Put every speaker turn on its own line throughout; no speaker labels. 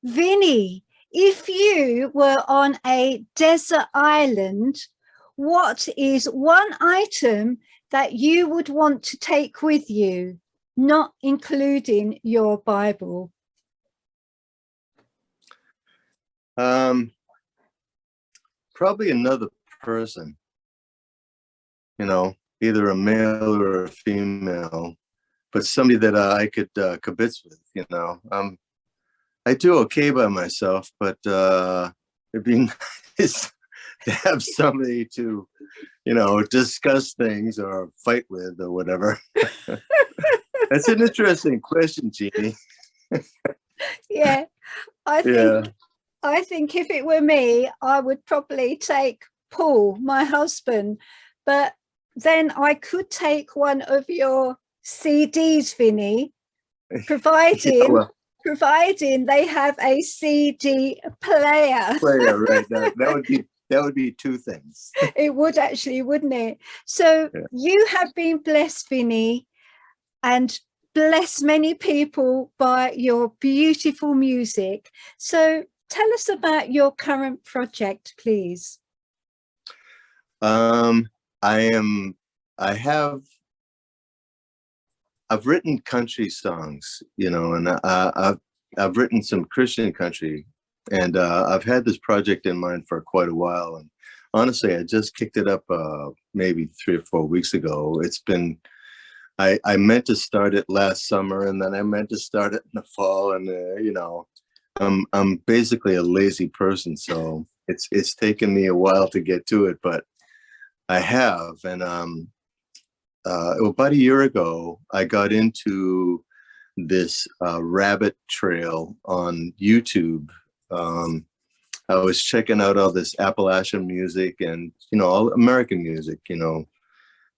Vinny, if you were on a desert island, what is one item that you would want to take with you, not including your Bible?
Probably another person, either a male or a female, but somebody that I could kibitz with, I do okay by myself, but it'd be nice to have somebody to, discuss things or fight with or whatever. That's an interesting question, Jeannie.
Yeah, I think if it were me, I would probably take Paul, my husband, but then I could take one of your CDs, Vinny, providing they have a CD player.
Right. That would be two things.
It would actually, wouldn't it? So you have been blessed, Vinny, and bless many people by your beautiful music. So tell us about your current project, please.
I've written country songs, and I've written some Christian country, and I've had this project in mind for quite a while. And honestly, I just kicked it up maybe 3 or 4 weeks ago. I meant to start it last summer, and then I meant to start it in the fall, and I'm basically a lazy person, so it's taken me a while to get to it, but I have. And about a year ago, I got into this rabbit trail on YouTube. I was checking out all this Appalachian music and all American music,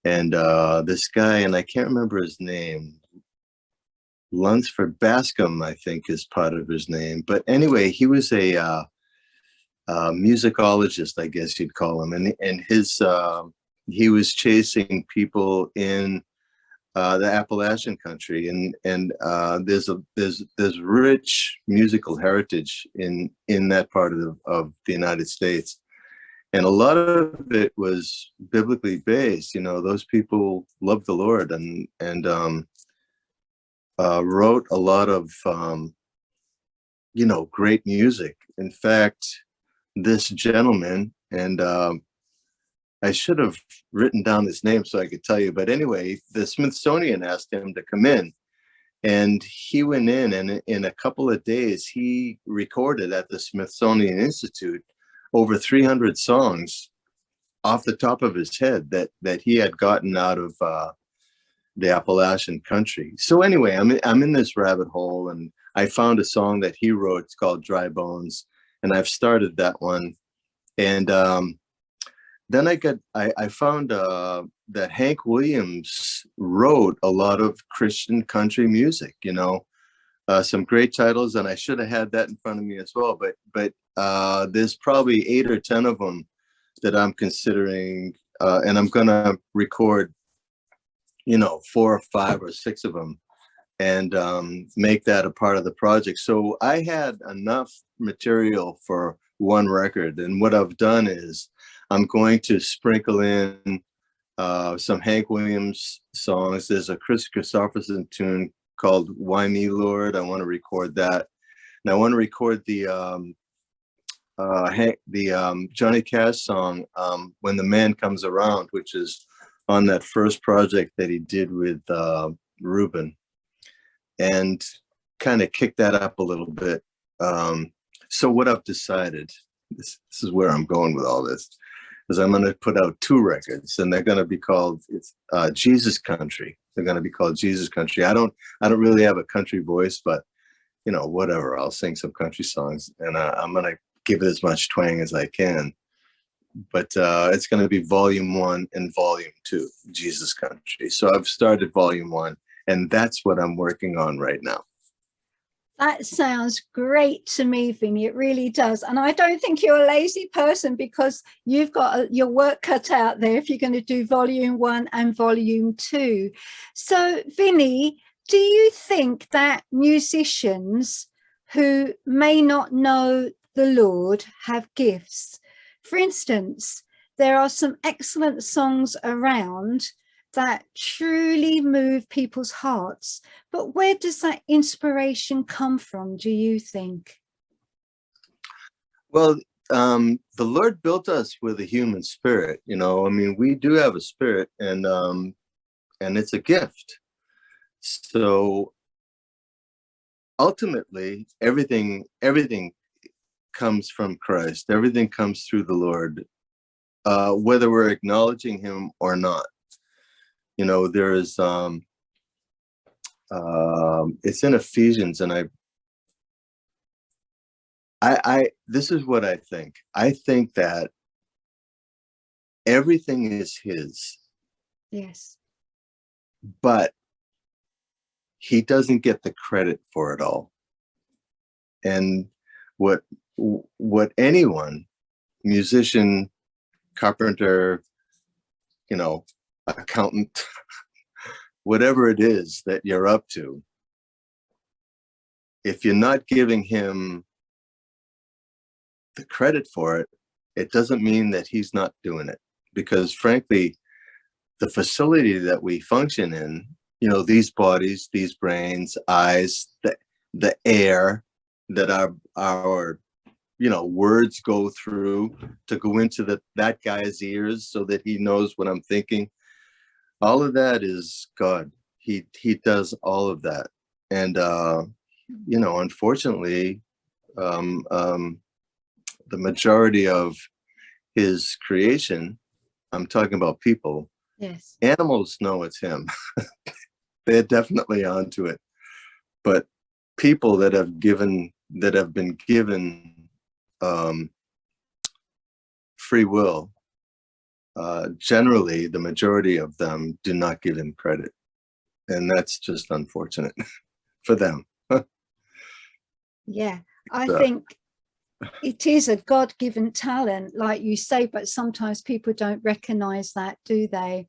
and this guy, and I can't remember his name, Lunsford Bascom, I think is part of his name. But anyway, he was a musicologist, I guess you'd call him, and his he was chasing people in the Appalachian country, and there's rich musical heritage in that part of the United States. And a lot of it was biblically based. Those people loved the Lord and wrote a lot of, great music. In fact, this gentleman, and I should have written down his name so I could tell you. But anyway, the Smithsonian asked him to come in, and he went in, and in a couple of days, he recorded at the Smithsonian Institute over 300 songs off the top of his head that he had gotten out of the Appalachian country. So anyway, I'm in this rabbit hole, and I found a song that he wrote. It's called Dry Bones, and I've started that one. And then I found that Hank Williams wrote a lot of Christian country music, some great titles, and I should have had that in front of me as well. But there's probably 8 or 10 of them that I'm considering, and I'm gonna record, 4 or 5 or 6 of them, and make that a part of the project. So I had enough material for one record, and what I've done is I'm going to sprinkle in some Hank Williams songs. There's a Chris Christopherson tune called Why Me, Lord. I want to record that. And I want to record the Johnny Cash song, When the Man Comes Around, which is on that first project that he did with Ruben, and kind of kick that up a little bit. So what I've decided, this is where I'm going with all this, is I'm going to put out 2 records, and they're going to be called Jesus Country. They're going to be called Jesus Country. I don't really have a country voice, but whatever, I'll sing some country songs, and I'm going to give it as much twang as I can. But it's going to be Volume 1 and Volume 2, Jesus Country. So I've started Volume 1, and that's what I'm working on right now.
That sounds great to me, Vinny. It really does. And I don't think you're a lazy person, because you've got your work cut out there if you're going to do Volume 1 and Volume 2. So, Vinny, do you think that musicians who may not know the Lord have gifts. For instance, there are some excellent songs around that truly move people's hearts. But where does that inspiration come from, do you think?
Well, the Lord built us with a human spirit, you know. I mean, we do have a spirit, and it's a gift. So ultimately, everything comes from Christ. Everything comes through the Lord, whether we're acknowledging Him or not. You know, there is it's in Ephesians, and I this is what I think. I think that everything is His. Yes. But He doesn't get the credit for it all. And what anyone, musician, carpenter, you know, accountant, whatever it is that you're up to, if you're not giving Him the credit for it, it doesn't mean that He's not doing it. Because frankly, the facility that we function in, you know, these bodies, these brains, eyes, the air that our you know, words go through to go into that guy's ears so that he knows what I'm thinking. All of that is God. He does all of that. And you know, unfortunately, the majority of His creation, I'm talking about people. Yes. Animals know it's Him. They're definitely onto it. But people that have been given free will, generally the majority of them do not give Him credit. And that's just unfortunate for them.
Yeah, I think it is a God-given talent, like you say, but sometimes people don't recognize that, do they?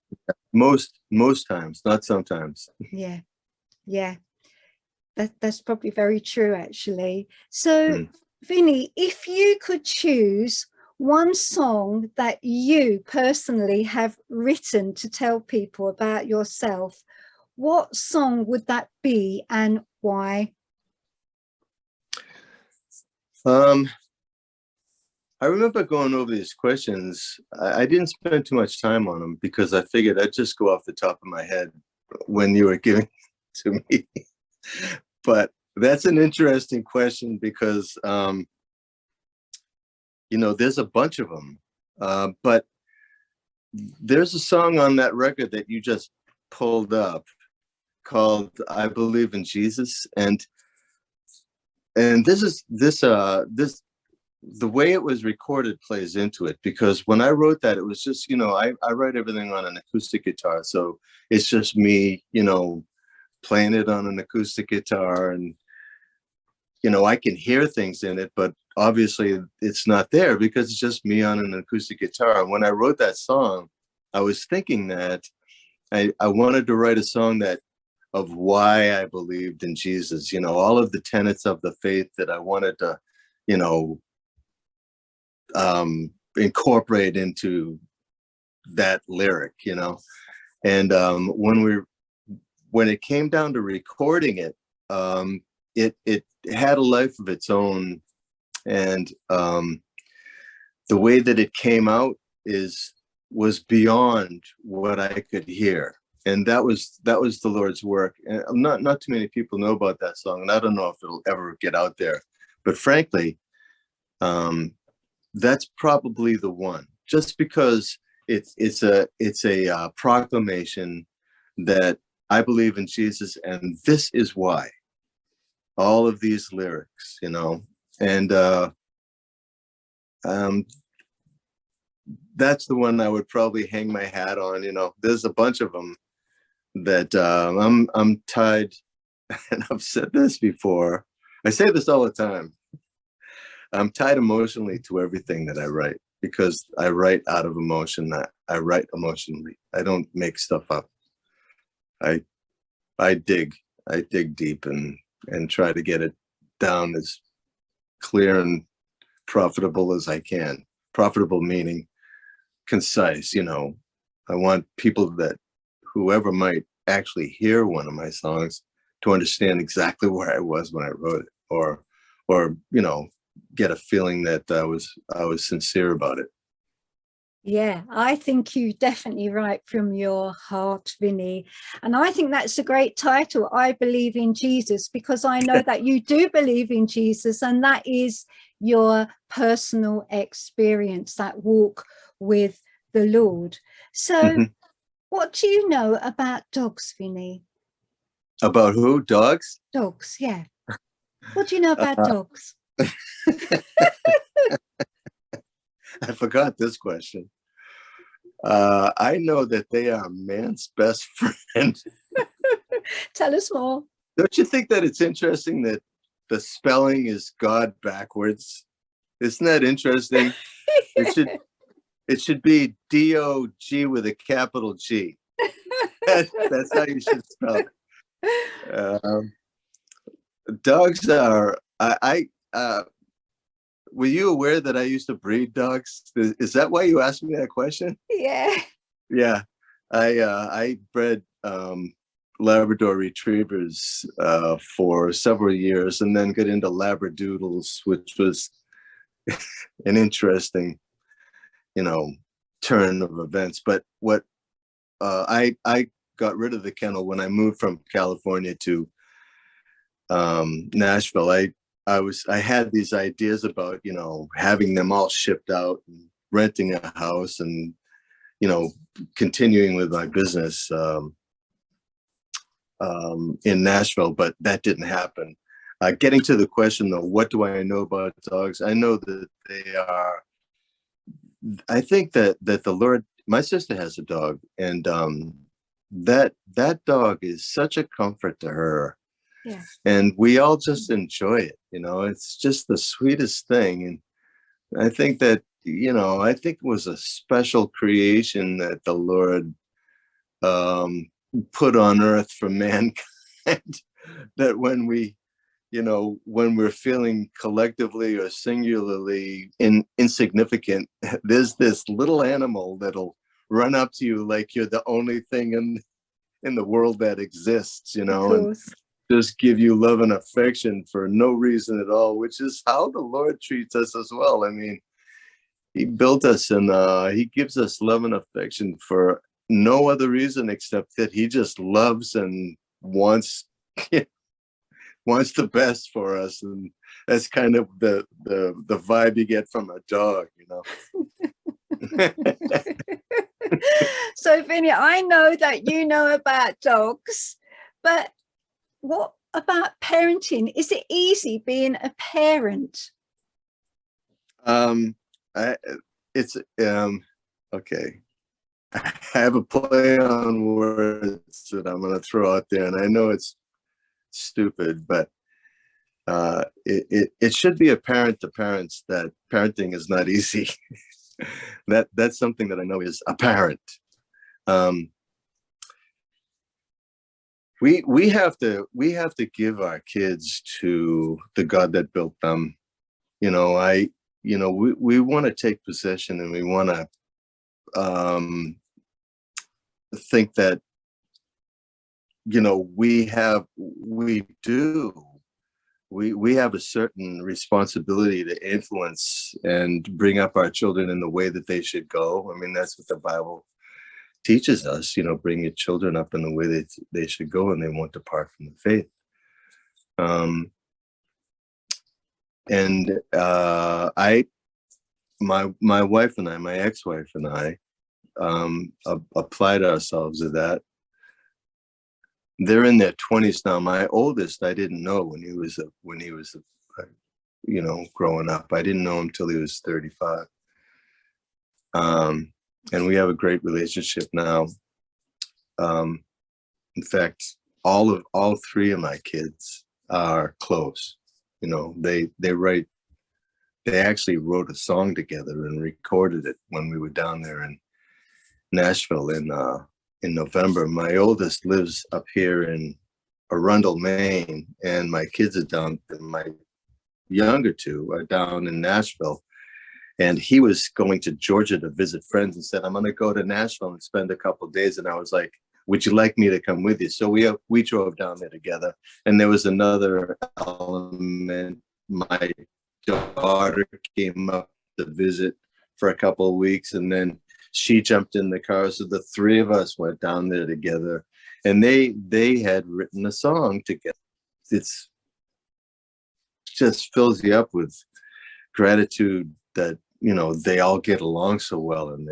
Most times, not sometimes.
Yeah, yeah, that's probably very true, actually. So, Vini, if you could choose one song that you personally have written to tell people about yourself, what song would that be and why?
I remember going over these questions. I didn't spend too much time on them because I figured I'd just go off the top of my head when you were giving to me. But that's an interesting question because, you know, there's a bunch of them. But there's a song on that record that you just pulled up called I Believe in Jesus. And this the way it was recorded plays into it, because when I wrote that, it was just, you know, I write everything on an acoustic guitar. So it's just me, you know, playing it on an acoustic guitar, and, you know, I can hear things in it, but obviously it's not there because it's just me on an acoustic guitar. And when I wrote that song, I was thinking that I wanted to write a song that of why I believed in Jesus, you know, all of the tenets of the faith that I wanted to, you know, incorporate into that lyric, you know. And when it came down to recording it, it had a life of its own, and the way that it came out was beyond what I could hear, and that was the Lord's work. And not too many people know about that song, and I don't know if it'll ever get out there, but frankly, that's probably the one, just because it's a proclamation that I believe in Jesus, and this is why. All of these lyrics, you know, and that's the one I would probably hang my hat on. You know, there's a bunch of them that I'm tied, and I've said this before. I say this all the time. I'm tied emotionally to everything that I write, because I write out of emotion. I write emotionally. I don't make stuff up. I dig deep and try to get it down as clear and profitable as I can. Profitable meaning concise, I want people that whoever might actually hear one of my songs to understand exactly where I was when I wrote it, or get a feeling that I was sincere about it.
Yeah, I think you definitely write from your heart, Vinny. And I think that's a great title, I Believe in Jesus, because I know that you do believe in Jesus, and that is your personal experience, that walk with the Lord. So what do you know about dogs, Vinny?
About who? Dogs?
Dogs, yeah. What do you know about dogs?
I forgot this question. I know that they are man's best friend.
Tell us more.
Don't you think that it's interesting that the spelling is God backwards? Isn't that interesting? It should be D-O-G with a capital G. That's how you should spell it. Dogs are, were you aware that I used to breed dogs? Is that why you asked me that question?
Yeah.
Yeah. I bred Labrador retrievers for several years, and then got into Labradoodles, which was an interesting, turn of events. But what I got rid of the kennel when I moved from California to Nashville. I had these ideas about, having them all shipped out and renting a house and, continuing with my business in Nashville, but that didn't happen. Getting to the question though, what do I know about dogs? I know that I think that the Lord, my sister has a dog, and that dog is such a comfort to her.
Yeah.
And we all just enjoy it. It's just the sweetest thing. And I think that, I think it was a special creation that the Lord put on earth for mankind, that when we're feeling collectively or singularly insignificant, there's this little animal that'll run up to you like you're the only thing in the world that exists, and just give you love and affection for no reason at all, which is how the Lord treats us as well. I mean, he built us, and he gives us love and affection for no other reason except that he just loves and wants the best for us. And that's kind of the vibe you get from a dog,
So Vinny, I know that you know about dogs, but what about parenting? Is it easy being a parent?
It's okay. I have a play on words that I'm going to throw out there, and I know it's stupid, but it should be apparent to parents that parenting is not easy. That's something that I know is apparent. We have to give our kids to the God that built them. We want to take possession, and we want to think that we have a certain responsibility to influence and bring up our children in the way that they should go. I mean, that's what the Bible teaches us, bring your children up in the way that they should go, and they won't depart from the faith. My wife and I, my ex-wife and I, applied ourselves to that. They're in their 20s now. My oldest, I didn't know when he was growing up. I didn't know him till he was 35. And we have a great relationship now. In fact, all three of my kids are close. They actually wrote a song together and recorded it when we were down there in Nashville in November. My oldest lives up here in Arundel, Maine, and my kids are down. My younger two are down in Nashville, and he was going to Georgia to visit friends and said, I'm going to go to Nashville and spend a couple of days. And I was like, would you like me to come with you? So we drove down there together. And there was another element. My daughter came up to visit for a couple of weeks, and then she jumped in the car. So the three of us went down there together, and they had written a song together. It's just fills you up with gratitude that, you know, they all get along so well, and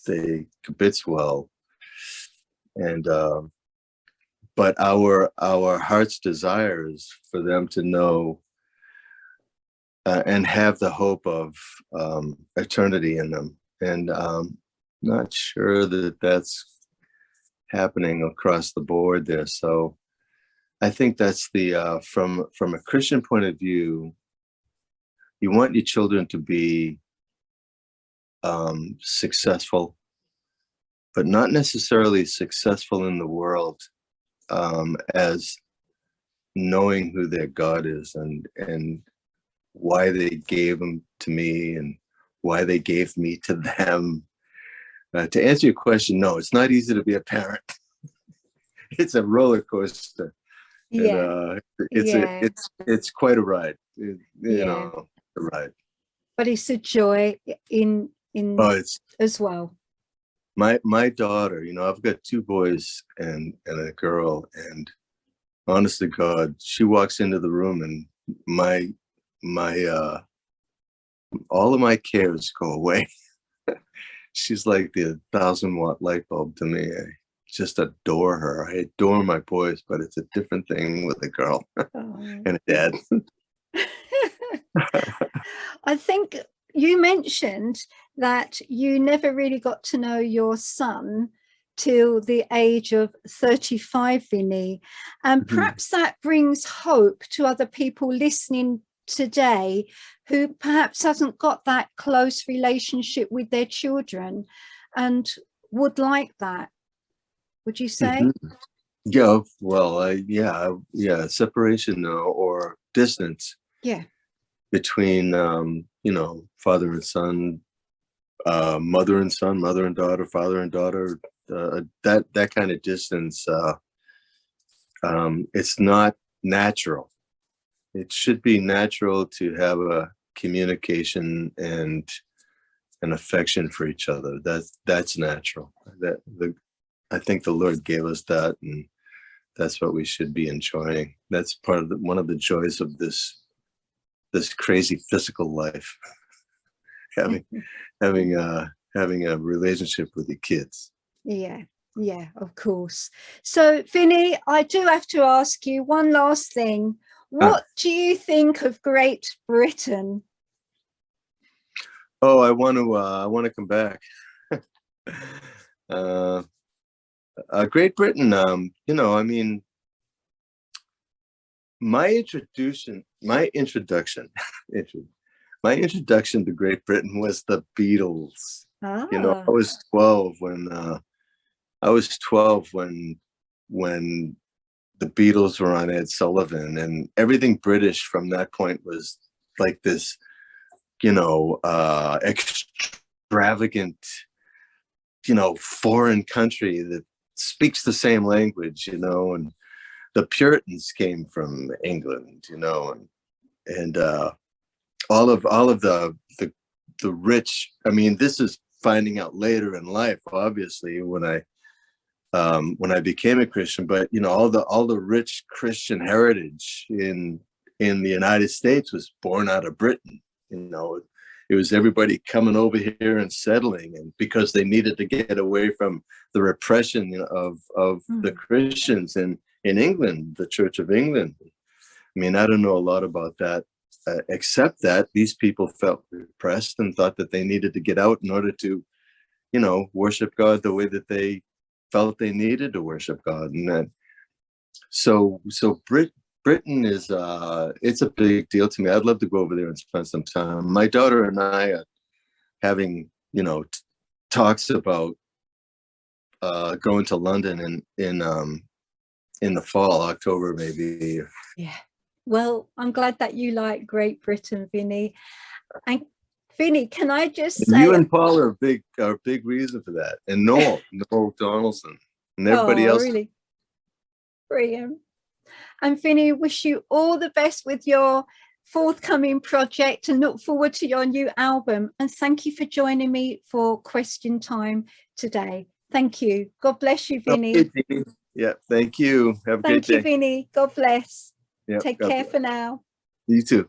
they kibitz well. And but our heart's desire is for them to know and have the hope of eternity in them. And not sure that that's happening across the board there. So I think that's the from a Christian point of view, you want your children to be successful, but not necessarily successful in the world, as knowing who their God is and why they gave them to me and why they gave me to them. To answer your question, no, it's not easy to be a parent. It's a roller coaster.
Yeah.
And it's quite a ride. You know, a ride.
But it's a joy in as well.
My daughter, you know, I've got two boys and a girl, and honest to God, she walks into the room and my all of my cares go away. She's like the 1,000-watt light bulb to me. I just adore her. I adore my boys, but it's a different thing with a girl and a dad.
I think you mentioned that you never really got to know your son till the age of 35, Vini. And perhaps that brings hope to other people listening today who perhaps hasn't got that close relationship with their children and would like that. Would you say?
Yeah, well, separation or distance.
Yeah.
Between you know, father and son, mother and son, mother and daughter, father and daughter, that kind of distance, it's not natural. It should be natural to have a communication and an affection for each other. That's natural. I think the Lord gave us that, and that's what we should be enjoying. That's part of one of the joys of this crazy physical life. having a relationship with your kids.
Yeah, of course. So Vini, I do have to ask you one last thing. What do you think of Great Britain?
Oh, I want to come back. Great Britain, you know, I mean, my introduction to Great Britain was the Beatles. You know, I was 12 when the Beatles were on Ed Sullivan, and everything British from that point was like this, you know, extravagant, you know, foreign country that speaks the same language, you know, and the Puritans came from England, you know, and all of the rich. I mean, this is finding out later in life, obviously, when I became a Christian. But you know, all the rich Christian heritage in the United States was born out of Britain. You know, it was everybody coming over here and settling, and because they needed to get away from the repression of the Christians in England, the Church of England. I mean, I don't know a lot about that, except that these people felt repressed and thought that they needed to get out in order to, you know, worship God the way that they felt they needed to worship God. And that, so Britain is, it's a big deal to me. I'd love to go over there and spend some time. My daughter and I are having, you know, talks about going to London in the fall, October maybe.
Yeah. Well, I'm glad that you like Great Britain, Vinny. And Vinny, can I just
And
say,
you and Paul are a big reason for that. And Noel Donaldson, and everybody else.
really brilliant. And Vinny, wish you all the best with your forthcoming project and look forward to your new album. And thank you for joining me for question time today. Thank you. God bless you, Vinny.
Okay, yeah, thank you. Have a great day.
Thank you, Vinny. God bless.
Yep,
Take
God
care
bless.
for now.
You too.